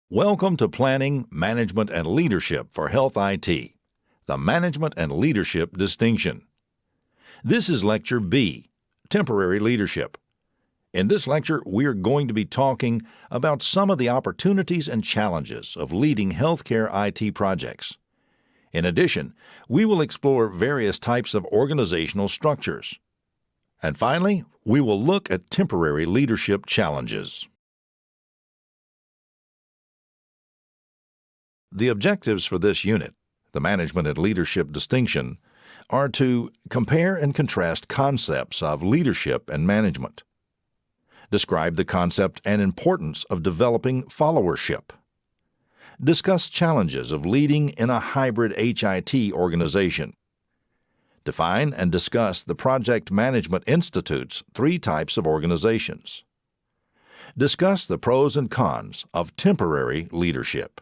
Welcome to Planning, Management, and Leadership for Health IT, the Management and Leadership Distinction. This is Lecture B, Temporary Leadership. In this lecture, we're going to be talking about some of the opportunities and challenges of leading healthcare IT projects. In addition, we will explore various types of organizational structures. And finally, we will look at temporary leadership challenges. The objectives for this unit, the Management and Leadership Distinction, are to compare and contrast concepts of leadership and management, describe the concept and importance of developing followership, discuss challenges of leading in a hybrid HIT organization, define and discuss the Project Management Institute's 3 types of organizations, discuss the pros and cons of temporary leadership.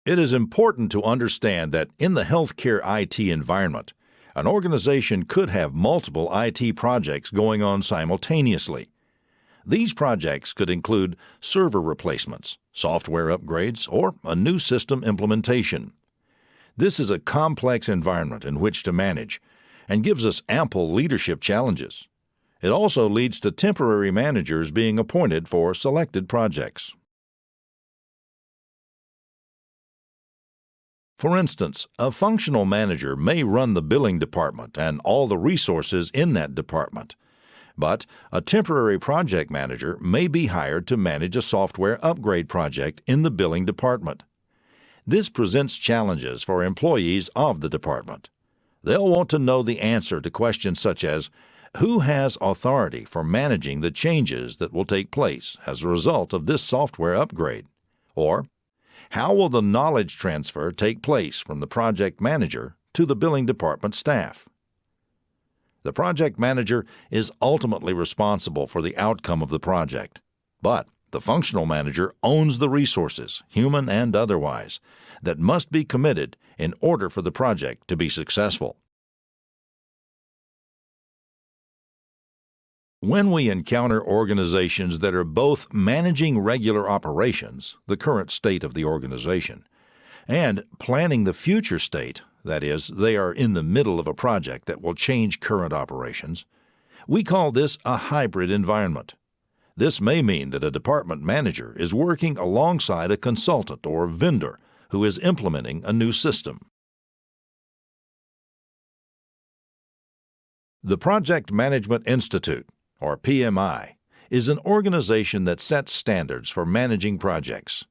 It is important to understand that in the healthcare IT environment, an organization could have multiple IT projects going on simultaneously. These projects could include server replacements, software upgrades, or a new system implementation. This is a complex environment in which to manage and gives us ample leadership challenges. It also leads to temporary managers being appointed for selected projects. For instance, a functional manager may run the billing department and all the resources in that department, but a temporary project manager may be hired to manage a software upgrade project in the billing department. This presents challenges for employees of the department. They'll want to know the answer to questions such as, who has authority for managing the changes that will take place as a result of this software upgrade? Or, how will the knowledge transfer take place from the project manager to the billing department staff? The project manager is ultimately responsible for the outcome of the project, but the functional manager owns the resources, human and otherwise, that must be committed in order for the project to be successful. When we encounter organizations that are both managing regular operations, the current state of the organization, and planning the future state, that is, they are in the middle of a project that will change current operations, we call this a hybrid environment. This may mean that a department manager is working alongside a consultant or vendor who is implementing a new system. The Project Management Institute, or PMI, is an organization that sets standards for managing projects.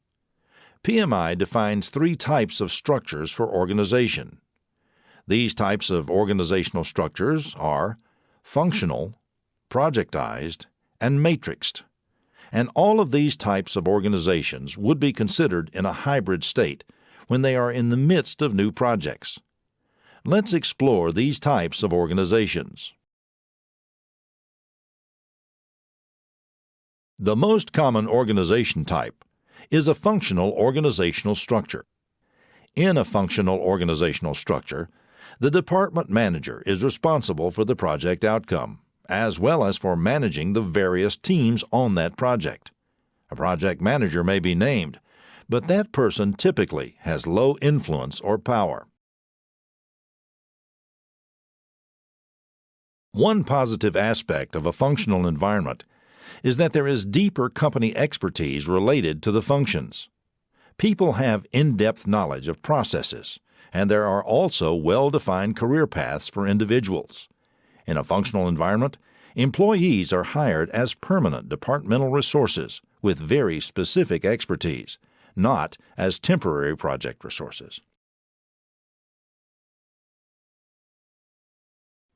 PMI defines 3 types of structures for organization. These types of organizational structures are functional, projectized, and matrixed, and all of these types of organizations would be considered in a hybrid state when they are in the midst of new projects. Let's explore these types of organizations. The most common organization type is a functional organizational structure. In a functional organizational structure, the department manager is responsible for the project outcome, as well as for managing the various teams on that project. A project manager may be named, but that person typically has low influence or power. One positive aspect of a functional environment is that there is deeper company expertise related to the functions. People have in-depth knowledge of processes, and there are also well-defined career paths for individuals. In a functional environment, employees are hired as permanent departmental resources with very specific expertise, not as temporary project resources.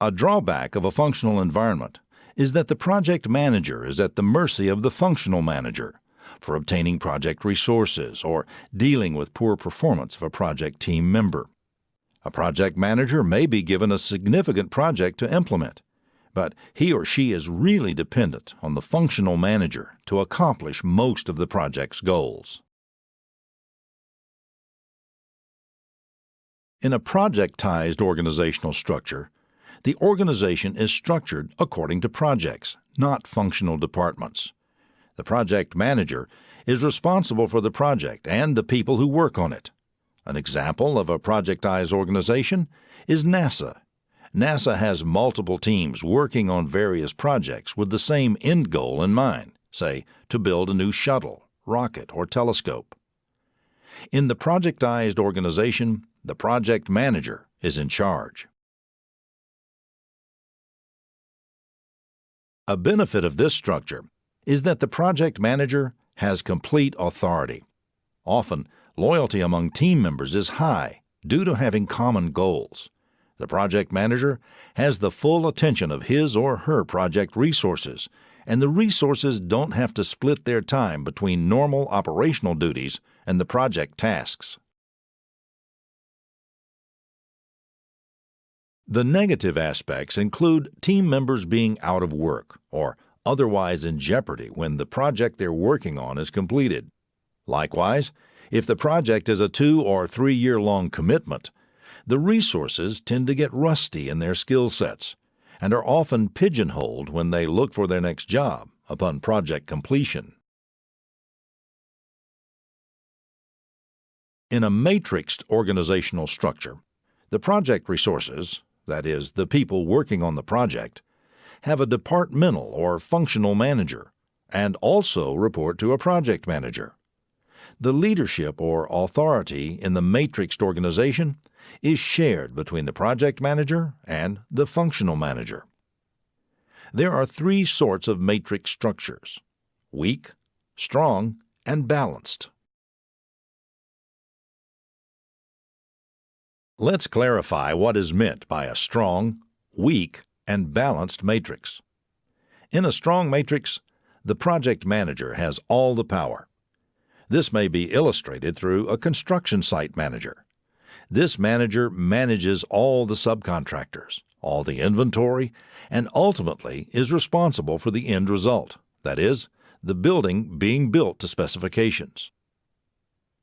A drawback of a functional environment is that the project manager is at the mercy of the functional manager for obtaining project resources or dealing with poor performance of a project team member. A project manager may be given a significant project to implement, but he or she is really dependent on the functional manager to accomplish most of the project's goals. In a projectized organizational structure, the organization is structured according to projects, not functional departments. The project manager is responsible for the project and the people who work on it. An example of a projectized organization is NASA. NASA has multiple teams working on various projects with the same end goal in mind, say, to build a new shuttle, rocket, or telescope. In the projectized organization, the project manager is in charge. A benefit of this structure is that the project manager has complete authority. Often, loyalty among team members is high due to having common goals. The project manager has the full attention of his or her project resources, and the resources don't have to split their time between normal operational duties and the project tasks. The negative aspects include team members being out of work or otherwise in jeopardy when the project they're working on is completed. Likewise, if the project is a 2- or 3-year-long commitment, the resources tend to get rusty in their skill sets and are often pigeonholed when they look for their next job upon project completion. In a matrixed organizational structure, the project resources, that is, the people working on the project, have a departmental or functional manager and also report to a project manager. The leadership or authority in the matrixed organization is shared between the project manager and the functional manager. There are 3 sorts of matrix structures: weak, strong, and balanced. Let's clarify what is meant by a strong, weak, and balanced matrix. In a strong matrix, the project manager has all the power. This may be illustrated through a construction site manager. This manager manages all the subcontractors, all the inventory, and ultimately is responsible for the end result, that is, the building being built to specifications.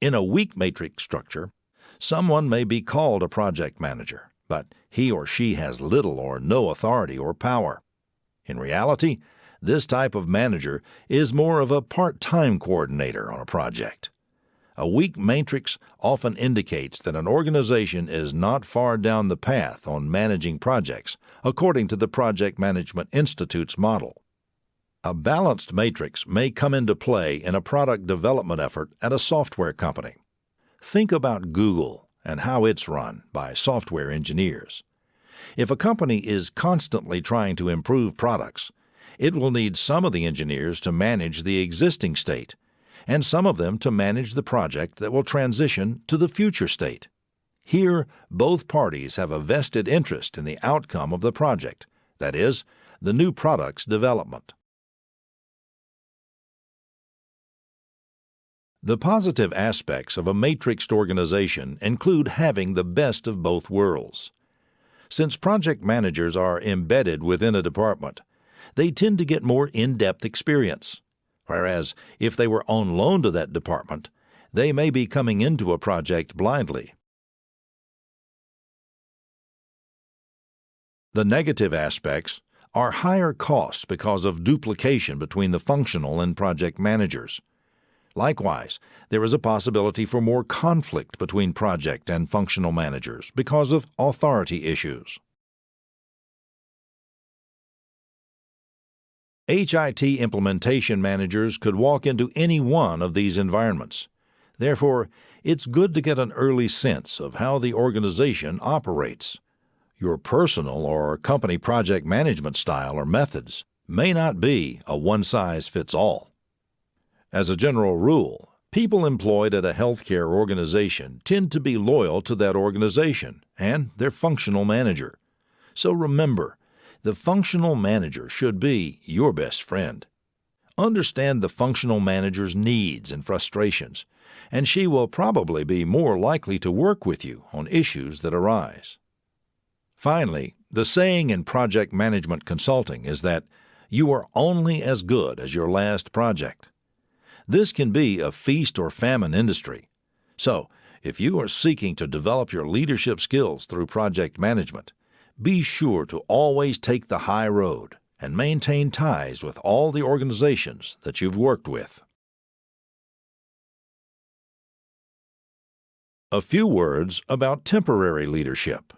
In a weak matrix structure, someone may be called a project manager, but he or she has little or no authority or power. In reality, this type of manager is more of a part-time coordinator on a project. A weak matrix often indicates that an organization is not far down the path on managing projects, according to the Project Management Institute's model. A balanced matrix may come into play in a product development effort at a software company. Think about Google and how it's run by software engineers. If a company is constantly trying to improve products, it will need some of the engineers to manage the existing state, and some of them to manage the project that will transition to the future state. Here, both parties have a vested interest in the outcome of the project, that is, the new product's development. The positive aspects of a matrixed organization include having the best of both worlds. Since project managers are embedded within a department, they tend to get more in-depth experience, whereas if they were on loan to that department, they may be coming into a project blindly. The negative aspects are higher costs because of duplication between the functional and project managers. Likewise, there is a possibility for more conflict between project and functional managers because of authority issues. HIT implementation managers could walk into any one of these environments. Therefore, it's good to get an early sense of how the organization operates. Your personal or company project management style or methods may not be a one-size-fits-all. As a general rule, people employed at a healthcare organization tend to be loyal to that organization and their functional manager. So remember, the functional manager should be your best friend. Understand the functional manager's needs and frustrations, and she will probably be more likely to work with you on issues that arise. Finally, the saying in project management consulting is that you are only as good as your last project. This can be a feast or famine industry. So, if you are seeking to develop your leadership skills through project management, be sure to always take the high road and maintain ties with all the organizations that you've worked with. A few words about temporary leadership.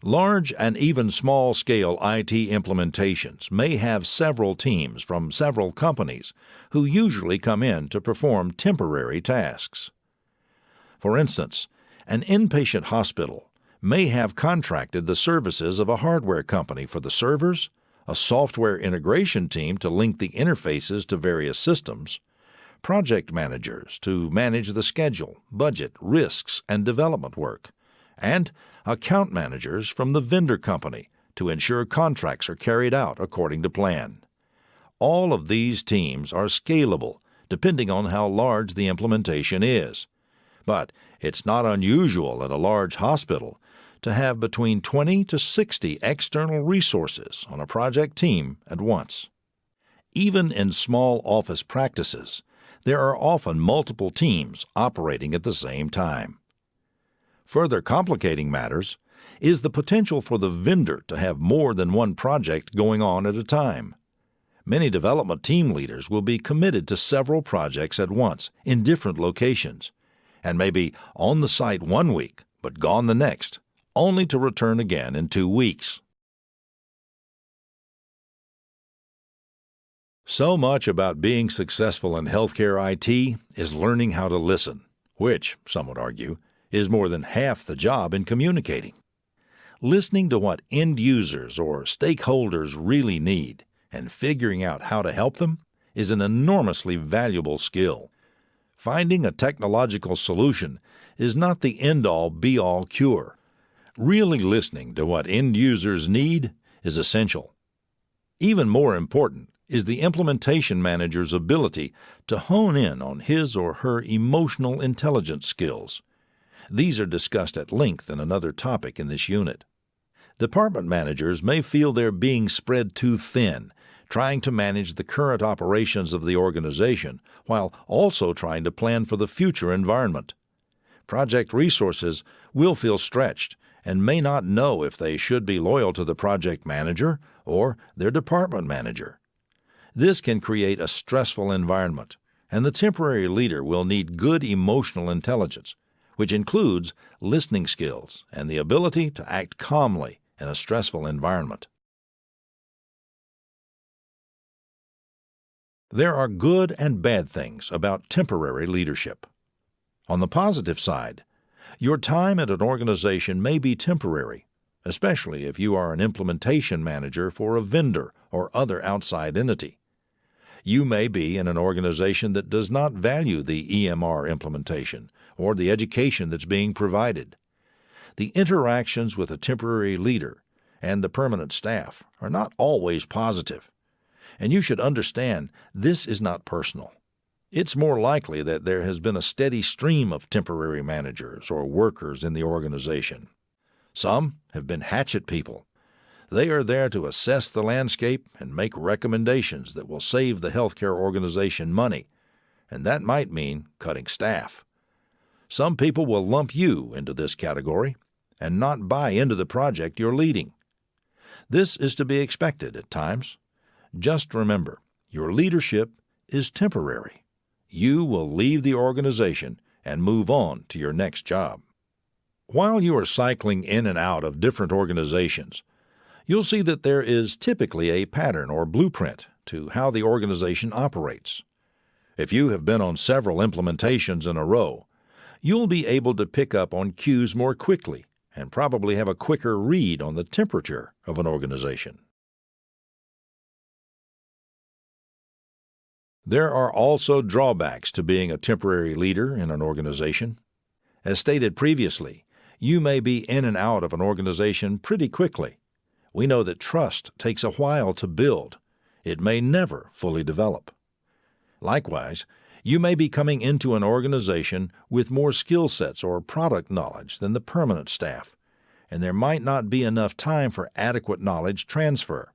Large and even small-scale IT implementations may have several teams from several companies who usually come in to perform temporary tasks. For instance, an inpatient hospital may have contracted the services of a hardware company for the servers, a software integration team to link the interfaces to various systems, project managers to manage the schedule, budget, risks, and development work, and account managers from the vendor company to ensure contracts are carried out according to plan. All of these teams are scalable depending on how large the implementation is. But it's not unusual at a large hospital to have between 20 to 60 external resources on a project team at once. Even in small office practices, there are often multiple teams operating at the same time. Further complicating matters is the potential for the vendor to have more than one project going on at a time. Many development team leaders will be committed to several projects at once in different locations, and may be on the site 1 week but gone the next, only to return again in 2 weeks. So much about being successful in healthcare IT is learning how to listen, which, some would argue, is more than half the job in communicating. Listening to what end users or stakeholders really need and figuring out how to help them is an enormously valuable skill. Finding a technological solution is not the end-all, be-all cure. Really listening to what end users need is essential. Even more important is the implementation manager's ability to hone in on his or her emotional intelligence skills. These are discussed at length in another topic in this unit. Department managers may feel they're being spread too thin, trying to manage the current operations of the organization while also trying to plan for the future environment. Project resources will feel stretched and may not know if they should be loyal to the project manager or their department manager. This can create a stressful environment, and the temporary leader will need good emotional intelligence, which includes listening skills and the ability to act calmly in a stressful environment. There are good and bad things about temporary leadership. On the positive side, your time at an organization may be temporary, especially if you are an implementation manager for a vendor or other outside entity. You may be in an organization that does not value the EMR implementation or the education that's being provided. The interactions with a temporary leader and the permanent staff are not always positive, and you should understand this is not personal. It's more likely that there has been a steady stream of temporary managers or workers in the organization. Some have been hatchet people. They are there to assess the landscape and make recommendations that will save the healthcare organization money, and that might mean cutting staff. Some people will lump you into this category and not buy into the project you're leading. This is to be expected at times. Just remember, your leadership is temporary. You will leave the organization and move on to your next job. While you are cycling in and out of different organizations, you'll see that there is typically a pattern or blueprint to how the organization operates. If you have been on several implementations in a row, you'll be able to pick up on cues more quickly and probably have a quicker read on the temperature of an organization. There are also drawbacks to being a temporary leader in an organization. As stated previously, you may be in and out of an organization pretty quickly. We know that trust takes a while to build. It may never fully develop. Likewise, you may be coming into an organization with more skill sets or product knowledge than the permanent staff, and there might not be enough time for adequate knowledge transfer.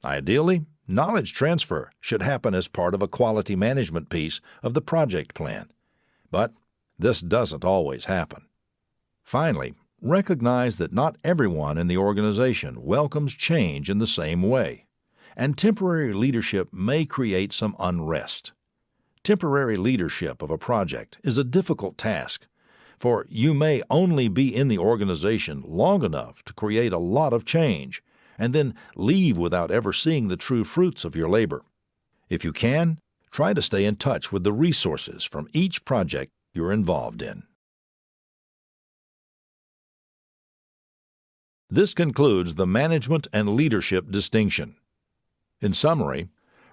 Ideally, knowledge transfer should happen as part of a quality management piece of the project plan, but this doesn't always happen. Finally, recognize that not everyone in the organization welcomes change in the same way. and temporary leadership may create some unrest. Temporary leadership of a project is a difficult task, for you may only be in the organization long enough to create a lot of change and then leave without ever seeing the true fruits of your labor. If you can, try to stay in touch with the resources from each project you're involved in. This concludes the management and leadership distinction. In summary,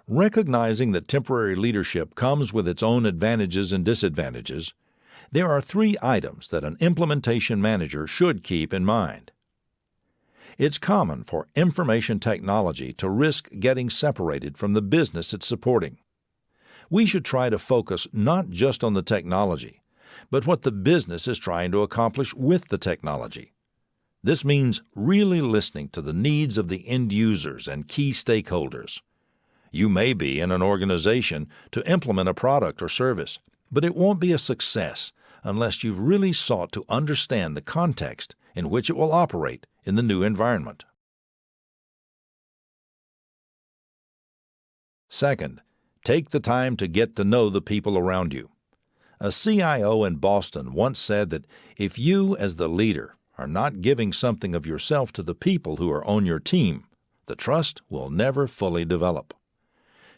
recognizing that temporary leadership comes with its own advantages and disadvantages, there are 3 items that an implementation manager should keep in mind. It's common for information technology to risk getting separated from the business it's supporting. We should try to focus not just on the technology, but what the business is trying to accomplish with the technology. This means really listening to the needs of the end users and key stakeholders. You may be in an organization to implement a product or service, but it won't be a success unless you've really sought to understand the context in which it will operate in the new environment. Second, take the time to get to know the people around you. A CIO in Boston once said that if you, as the leader, are not giving something of yourself to the people who are on your team, the trust will never fully develop.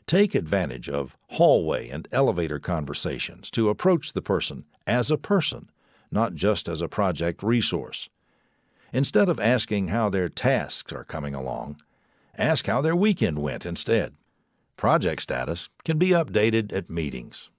Take advantage of hallway and elevator conversations to approach the person, not just as a project resource. Instead of asking how their tasks are coming along, ask how their weekend went instead. Project status can be updated at meetings.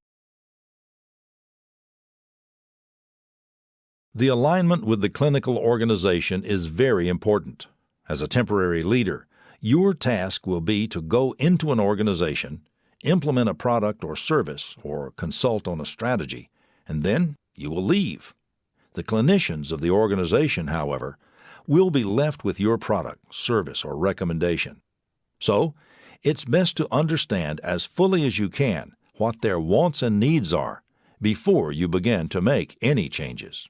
The alignment with the clinical organization is very important. As a temporary leader, your task will be to go into an organization, implement a product or service, or consult on a strategy, and then you will leave. The clinicians of the organization, however, will be left with your product, service, or recommendation. So, it's best to understand as fully as you can what their wants and needs are before you begin to make any changes.